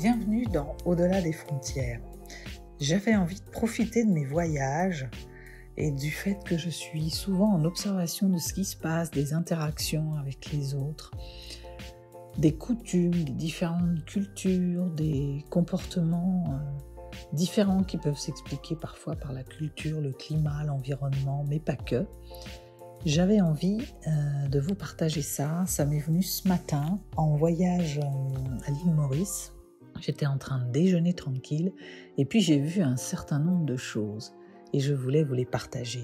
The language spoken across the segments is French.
Bienvenue dans Au-delà des frontières. J'avais envie de profiter de mes voyages et du fait que je suis souvent en observation de ce qui se passe, des interactions avec les autres, des coutumes, des différentes cultures, des comportements différents qui peuvent s'expliquer parfois par la culture, le climat, l'environnement, mais pas que. J'avais envie de vous partager ça. Ça m'est venu ce matin en voyage à l'île Maurice. J'étais en train de déjeuner tranquille et puis j'ai vu un certain nombre de choses et je voulais vous les partager.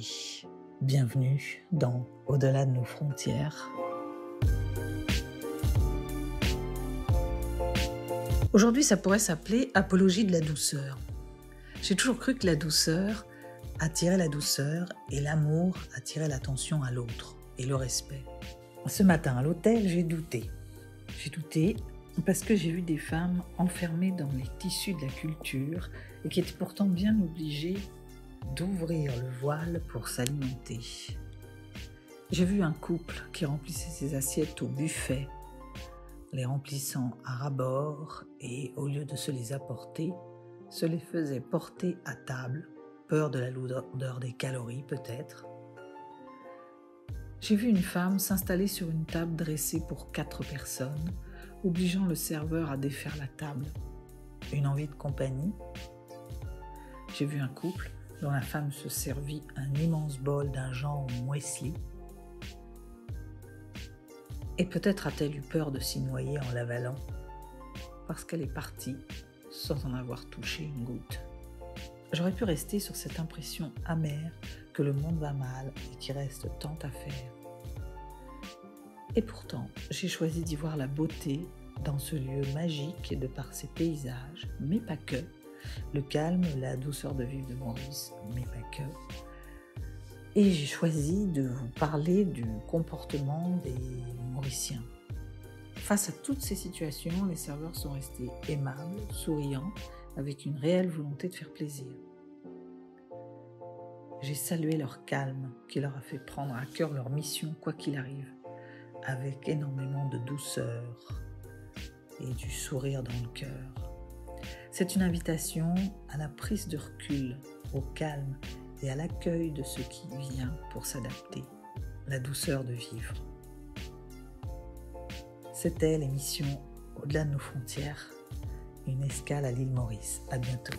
Bienvenue dans Au-delà de nos frontières. Aujourd'hui, ça pourrait s'appeler Apologie de la douceur. J'ai toujours cru que la douceur attirait la douceur et l'amour attirait l'attention à l'autre et le respect. Ce matin à l'hôtel, j'ai douté. J'ai douté parce que j'ai vu des femmes enfermées dans les tissus de la culture et qui étaient pourtant bien obligées d'ouvrir le voile pour s'alimenter. J'ai vu un couple qui remplissait ses assiettes au buffet, les remplissant à ras-bord et au lieu de se les apporter, se les faisait porter à table, peur de la lourdeur des calories peut-être. J'ai vu une femme s'installer sur une table dressée pour 4 personnes, obligeant le serveur à défaire la table. Une envie de compagnie. J'ai vu un couple dont la femme se servit un immense bol d'un genre muesli. Et peut-être a-t-elle eu peur de s'y noyer en l'avalant, parce qu'elle est partie sans en avoir touché une goutte. J'aurais pu rester sur cette impression amère que le monde va mal et qu'il reste tant à faire. Et pourtant, j'ai choisi d'y voir la beauté dans ce lieu magique de par ses paysages, mais pas que, le calme, la douceur de vivre de Maurice, mais pas que. Et j'ai choisi de vous parler du comportement des Mauriciens. Face à toutes ces situations, les serveurs sont restés aimables, souriants, avec une réelle volonté de faire plaisir. J'ai salué leur calme qui leur a fait prendre à cœur leur mission quoi qu'il arrive, avec énormément de douceur et du sourire dans le cœur. C'est une invitation à la prise de recul, au calme et à l'accueil de ce qui vient pour s'adapter, la douceur de vivre. C'était l'émission Au-delà de nos frontières, une escale à l'île Maurice. À bientôt.